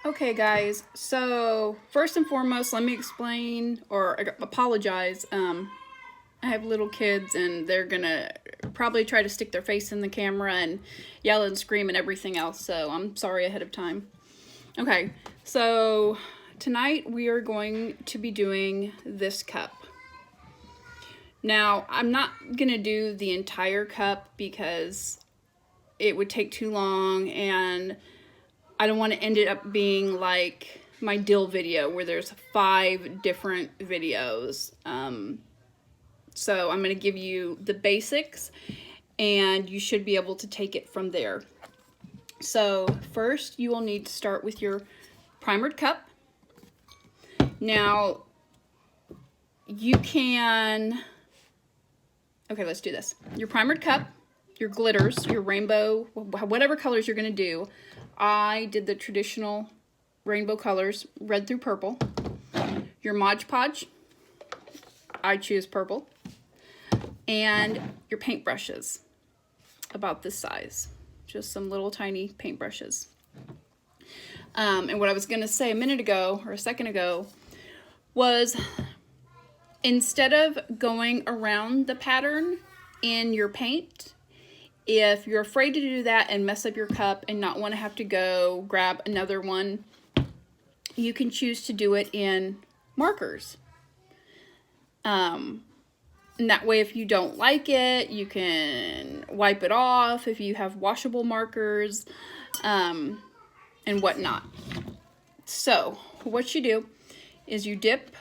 Okay guys, so first and foremost, let me explain or apologize. I have little kids and they're gonna probably try to stick their face in the camera and yell and scream and everything else, so I'm sorry ahead of time. Okay, so tonight we are going to be doing this cup. Now, I'm not gonna do the entire cup because it would take too long and I don't want to end it up being like my dill video where there's 5 different videos. So I'm going to give you the basics and you should be able to take it from there. So first you will need to start with your primered cup. Now you can, okay, let's do this. Your primered cup, your glitters, your rainbow, whatever colors you're going to do. I did the traditional rainbow colors, red through purple. Your Mod Podge, I choose purple. And your paintbrushes, about this size. Just some little tiny paintbrushes. And what I was going to say a minute ago, or a second ago, was instead of going around the pattern in your paint, if you're afraid to do that and mess up your cup and not want to have to go grab another one, you can choose to do it in markers. And that way, if you don't like it, you can wipe it off if you have washable markers, and whatnot. So, what you do is you dip.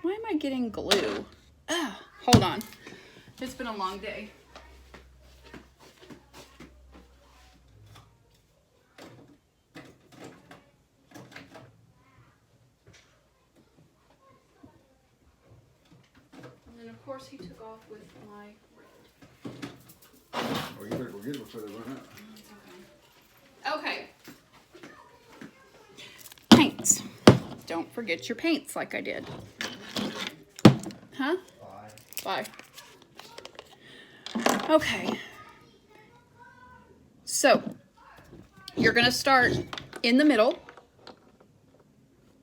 Why am I getting glue? Hold on. It's been a long day. And of course he took off with my red. Well, you better go get it before they run out. Okay. Paints. Don't forget your paints like I did. Huh? Bye. Okay. So, you're going to start in the middle.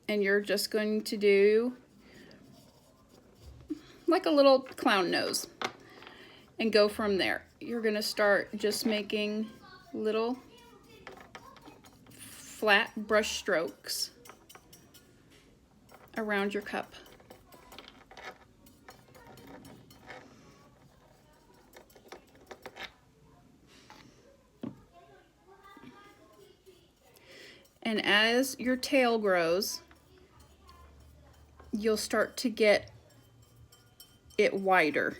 And you're just going to do like a little clown nose and go from there. You're going to start just making little flat brush strokes around your cup. And as your tail grows, you'll start to get it wider.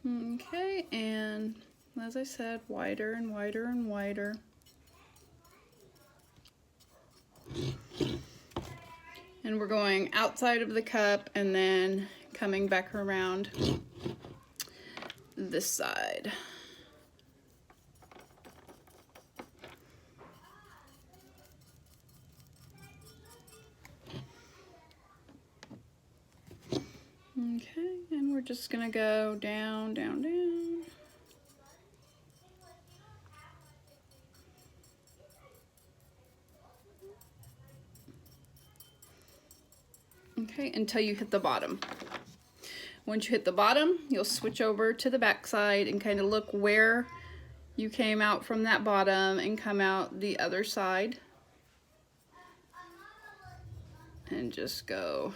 Okay, and as I said, wider and wider and wider. And we're going outside of the cup and then coming back around this side. Okay, and we're just gonna go down, down, down. Okay, until you hit the bottom. Once you hit the bottom, you'll switch over to the back side and kind of look where you came out from that bottom and come out the other side. And just go.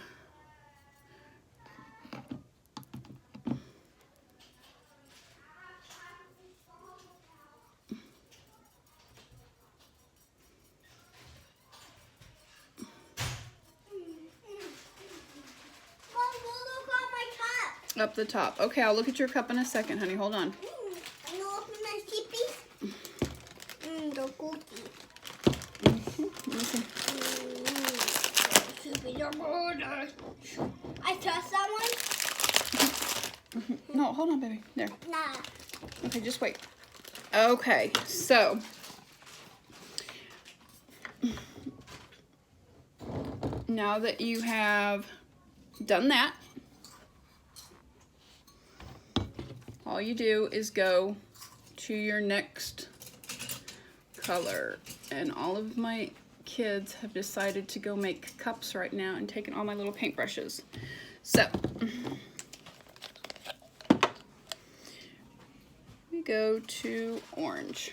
Up the top. Okay, I'll look at your cup in a second, honey. Hold on. I know open my teepees. The cookie. Okay. I trust that one. No, hold on, baby. There. Nah. Okay, just wait. Okay, so now that you have done that, all you do is go to your next color. And all of my kids have decided to go make cups right now and taken all my little paintbrushes. So we go to orange.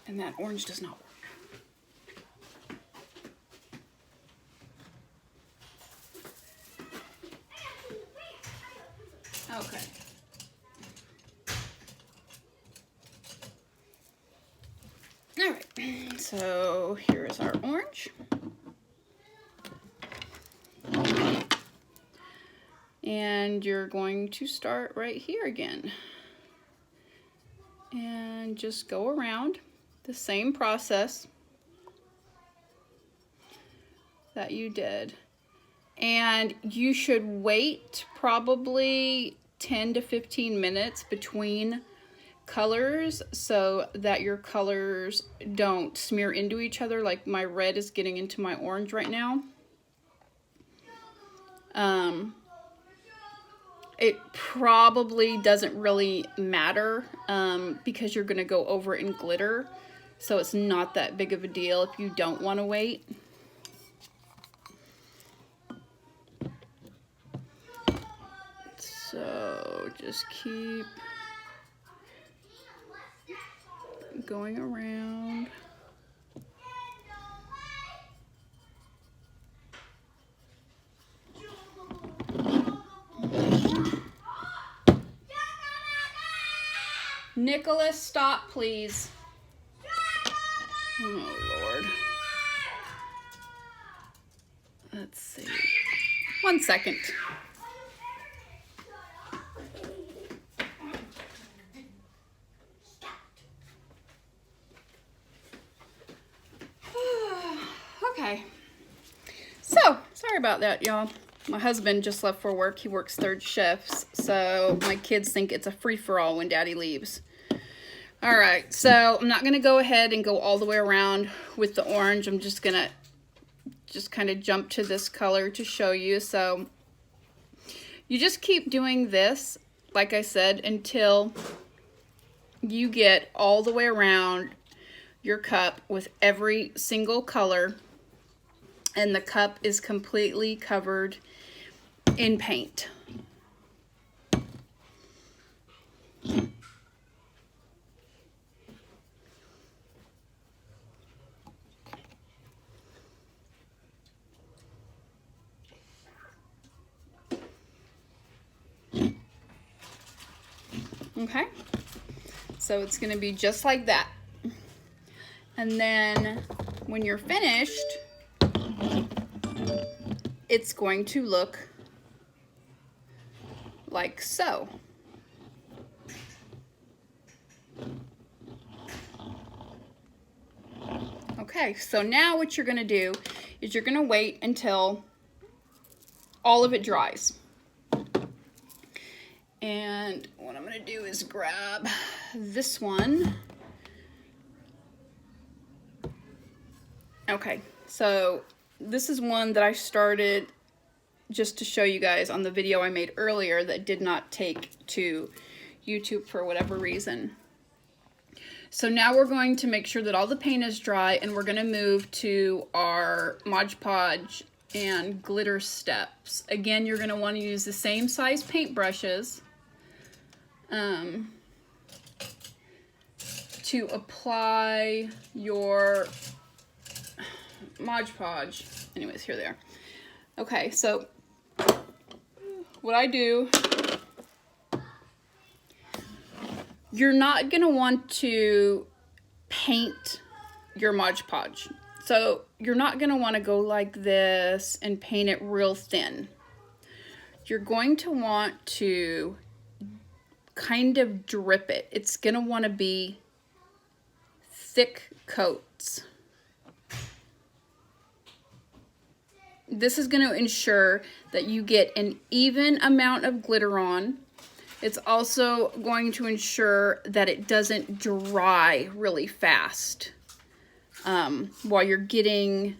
And that orange does not work. Okay. All right, so here is our orange. And you're going to start right here again. And just go around the same process that you did. And you should wait probably 10 to 15 minutes between colors so that your colors don't smear into each other. Like my red is getting into my orange right now. It probably doesn't really matter because you're going to go over it in glitter. So it's not that big of a deal if you don't want to wait. So just keep going around. Nicholas, stop, please. Oh, Lord. Let's see. 1 second. Okay. So, sorry about that, y'all. My husband just left for work. He works 3rd shifts, so my kids think it's a free-for-all when Daddy leaves. All right, so I'm not going to go ahead and go all the way around with the orange. I'm just going to kind of jump to this color to show you. So you just keep doing this, like I said, until you get all the way around your cup with every single color and the cup is completely covered in paint. Okay, so it's going to be just like that. And then when you're finished, it's going to look like so. Okay, so now what you're going to do is you're going to wait until all of it dries. And what I'm going to do is grab this one. Okay, so this is one that I started just to show you guys on the video I made earlier that did not take to YouTube for whatever reason. So now we're going to make sure that all the paint is dry and we're going to move to our Mod Podge and glitter steps. Again, you're going to want to use the same size paintbrushes to apply your Mod Podge. Anyways, here they are. Okay, so what I do, you're not going to want to paint your Mod Podge. So you're not going to want to go like this and paint it real thin. You're going to want to kind of drip it. It's going to want to be thick coats. This is going to ensure that you get an even amount of glitter on. It's also going to ensure that it doesn't dry really fast while you're getting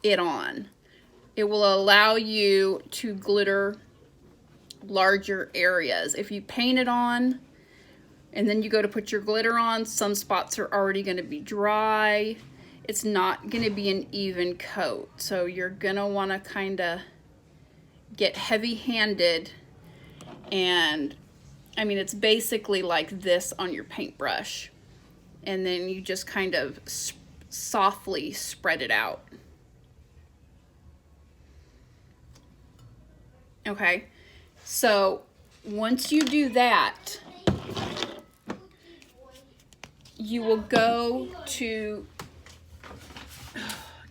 it on. It will allow you to glitter larger areas. If you paint it on and then you go to put your glitter on, some spots are already going to be dry. It's not going to be an even coat. So you're going to want to kind of get heavy-handed, and I mean, it's basically like this on your paintbrush. And then you just kind of softly spread it out. Okay, so once you do that, you will go to,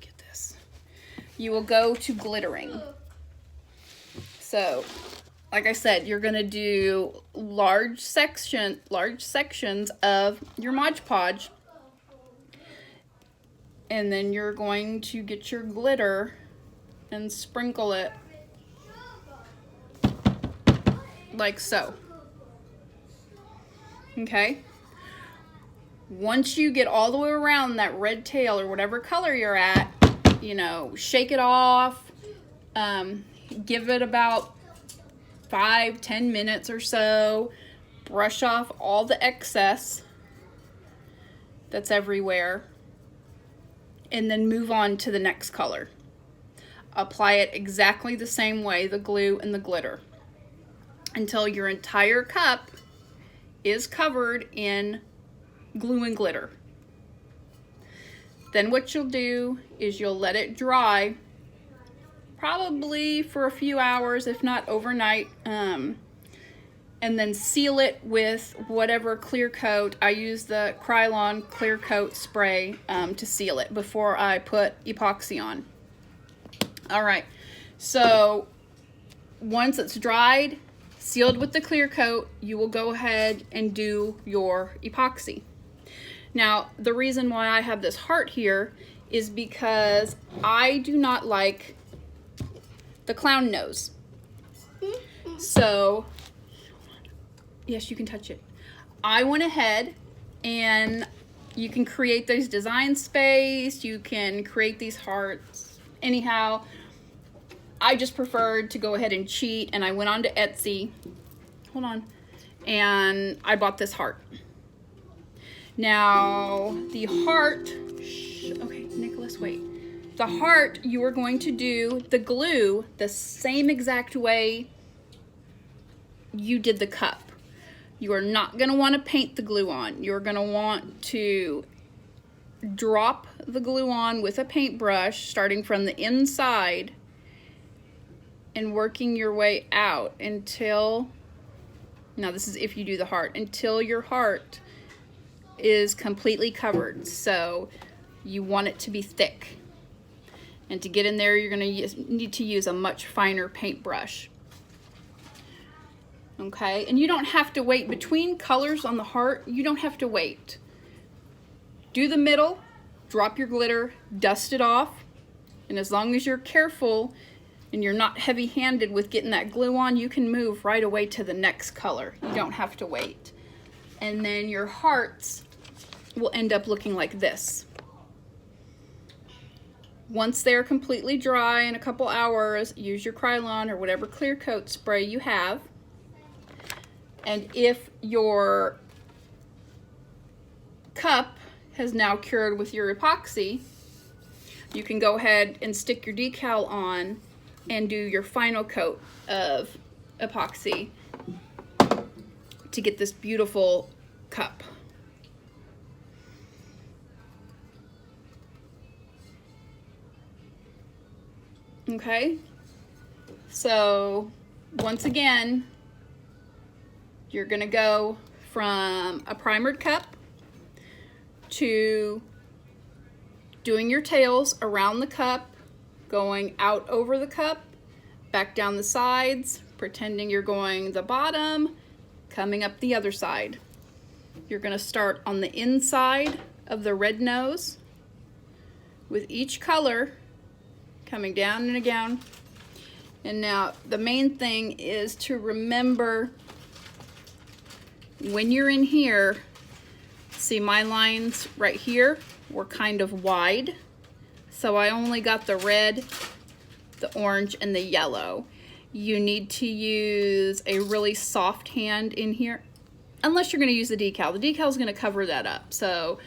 get this, you will go to glittering. So, like I said, you're going to do large sections of your Mod Podge, and then you're going to get your glitter and sprinkle it like so. Okay? Once you get all the way around that red tail or whatever color you're at, you know, shake it off, give it about 5-10 minutes or so, brush off all the excess that's everywhere, and then move on to the next color. Apply it exactly the same way, the glue and the glitter, until your entire cup is covered in glue and glitter. Then what you'll do is you'll let it dry, probably for a few hours, if not overnight, and then seal it with whatever clear coat. I use the Krylon clear coat spray to seal it before I put epoxy on. All right, so once it's dried, sealed with the clear coat, you will go ahead and do your epoxy. Now, the reason why I have this heart here is because I do not like the clown nose. So, yes, you can touch it. I went ahead and you can create those design space, you can create these hearts. Anyhow, I just preferred to go ahead and cheat, and I went on to Etsy. Hold on. And I bought this heart. Now, the heart, okay, Nicholas, wait. The heart, you are going to do the glue the same exact way you did the cup. You are not going to want to paint the glue on. You're going to want to drop the glue on with a paintbrush, starting from the inside and working your way out until, now this is if you do the heart, until your heart is completely covered. So you want it to be thick. And to get in there, you're going to need to use a much finer paintbrush. Okay, and you don't have to wait between colors on the heart. You don't have to wait. Do the middle, drop your glitter, dust it off, and as long as you're careful and you're not heavy-handed with getting that glue on, you can move right away to the next color. You don't have to wait. And then your hearts will end up looking like this. Once they're completely dry in a couple hours, use your Krylon or whatever clear coat spray you have. And if your cup has now cured with your epoxy, you can go ahead and stick your decal on and do your final coat of epoxy to get this beautiful cup. Okay, So once again, you're gonna go from a primered cup to doing your tails around the cup, going out over the cup, back down the sides, pretending you're going the bottom, coming up the other side. You're gonna start on the inside of the red nose with each color coming down and down. And now the main thing is to remember when you're in here, see my lines right here were kind of wide. So I only got the red, the orange, and the yellow. You need to use a really soft hand in here, unless you're gonna use the decal. The decal is gonna cover that up. So,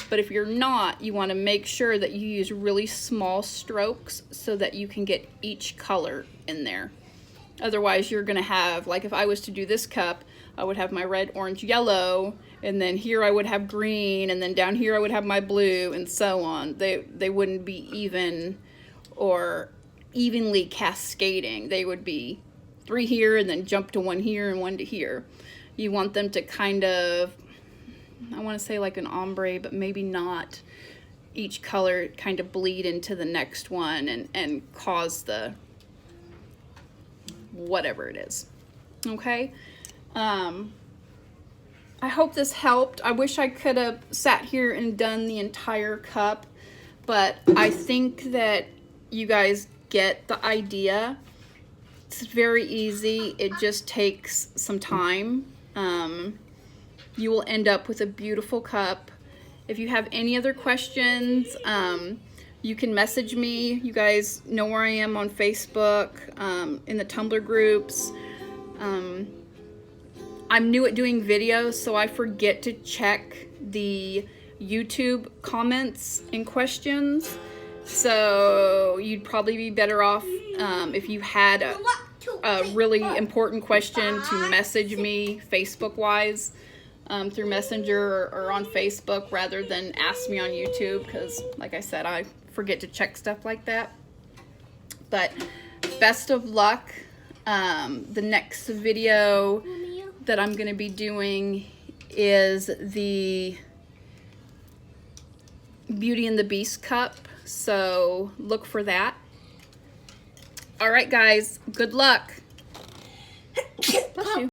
but if you're not, you wanna make sure that you use really small strokes so that you can get each color in there. Otherwise, you're gonna have, like if I was to do this cup, I would have my red, orange, yellow, and then here I would have green, and then down here I would have my blue, and so on. They wouldn't be even or evenly cascading. They would be 3 here and then jump to 1 here and 1 to here. You want them to kind of, I want to say like an ombre, but maybe not. Each color kind of bleed into the next one and cause the whatever it is. Okay? I hope this helped. I wish I could have sat here and done the entire cup, but I think that you guys get the idea. It's very easy. It just takes some time. You will end up with a beautiful cup. If you have any other questions, you can message me. You guys know where I am on Facebook, in the Tumblr groups. I'm new at doing videos, so I forget to check the YouTube comments and questions. So you'd probably be better off if you had a really important question to message me Facebook-wise through Messenger or on Facebook rather than ask me on YouTube, because like I said, I forget to check stuff like that. But best of luck. The next video that I'm going to be doing is the Beauty and the Beast cup, so look for that. All right, guys, good luck. Bless you.